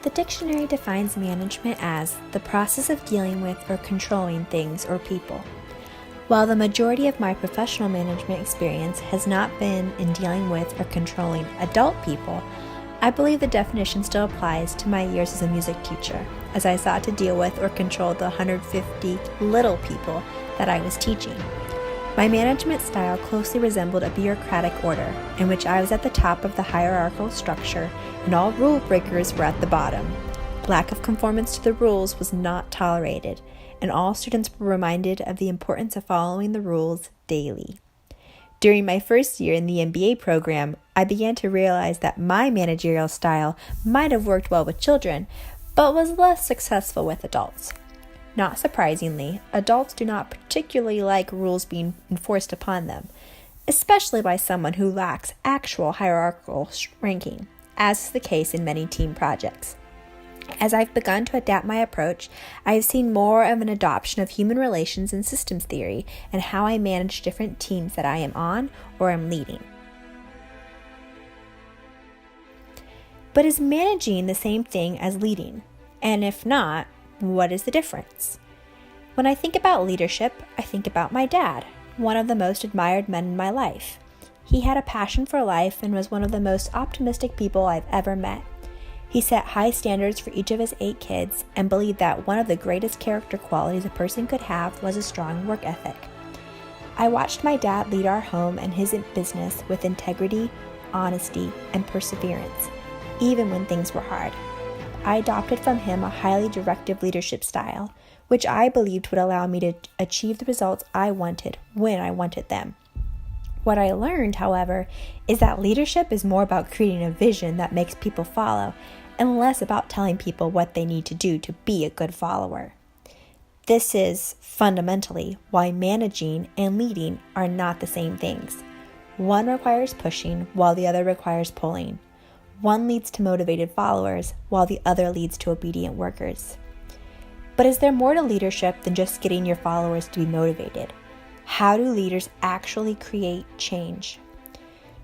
The dictionary defines management as the process of dealing with or controlling things or people. While the majority of my professional management experience has not been in dealing with or controlling adult people, I believe the definition still applies to my years as a music teacher, as I sought to deal with or control the 150 little people that I was teaching. My management style closely resembled a bureaucratic order, in which I was at the top of the hierarchical structure and all rule breakers were at the bottom. Lack of conformance to the rules was not tolerated, and all students were reminded of the importance of following the rules daily. During my first year in the MBA program, I began to realize that my managerial style might have worked well with children, but was less successful with adults. Not surprisingly, adults do not particularly like rules being enforced upon them, especially by someone who lacks actual hierarchical ranking, as is the case in many team projects. As I've begun to adapt my approach, I have seen more of an adoption of human relations and systems theory and how I manage different teams that I am on or am leading. But is managing the same thing as leading? And if not, what is the difference? When I think about leadership, I think about my dad, one of the most admired men in my life. He had a passion for life and was one of the most optimistic people I've ever met. He set high standards for each of his 8 kids and believed that one of the greatest character qualities a person could have was a strong work ethic. I watched my dad lead our home and his business with integrity, honesty, and perseverance, even when things were hard. I adopted from him a highly directive leadership style, which I believed would allow me to achieve the results I wanted when I wanted them. What I learned, however, is that leadership is more about creating a vision that makes people follow and less about telling people what they need to do to be a good follower. This is, fundamentally, why managing and leading are not the same things. One requires pushing, while the other requires pulling. One leads to motivated followers, while the other leads to obedient workers. But is there more to leadership than just getting your followers to be motivated? How do leaders actually create change?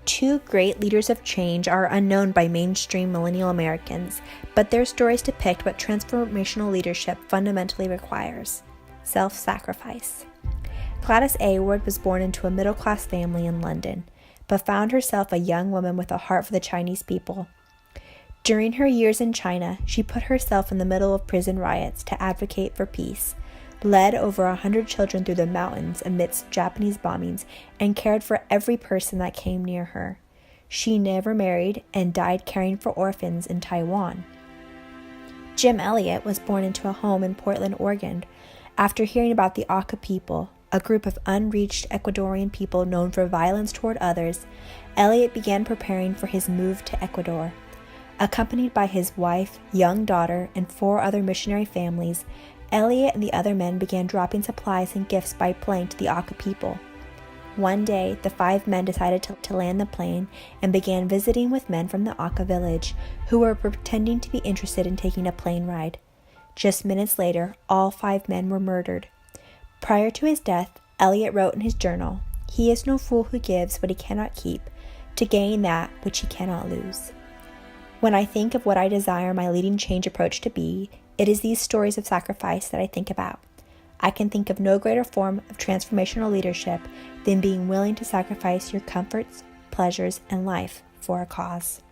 2 great leaders of change are unknown by mainstream millennial Americans, but their stories depict what transformational leadership fundamentally requires: self-sacrifice. Gladys Aylward was born into a middle-class family in London, but found herself a young woman with a heart for the Chinese people. During her years in China, she put herself in the middle of prison riots to advocate for peace, led over 100 children through the mountains amidst Japanese bombings, and cared for every person that came near her. She never married and died caring for orphans in Taiwan. Jim Elliot was born into a home in Portland, Oregon. After hearing about the Auca people, a group of unreached Ecuadorian people known for violence toward others, Elliot began preparing for his move to Ecuador. Accompanied by his wife, young daughter, and 4 other missionary families, Elliot and the other men began dropping supplies and gifts by plane to the Auca people. One day, the 5 men decided to land the plane and began visiting with men from the Auca village who were pretending to be interested in taking a plane ride. Just minutes later, all 5 men were murdered. Prior to his death, Elliot wrote in his journal, "He is no fool who gives what he cannot keep, to gain that which he cannot lose." When I think of what I desire my leading change approach to be, it is these stories of sacrifice that I think about. I can think of no greater form of transformational leadership than being willing to sacrifice your comforts, pleasures, and life for a cause.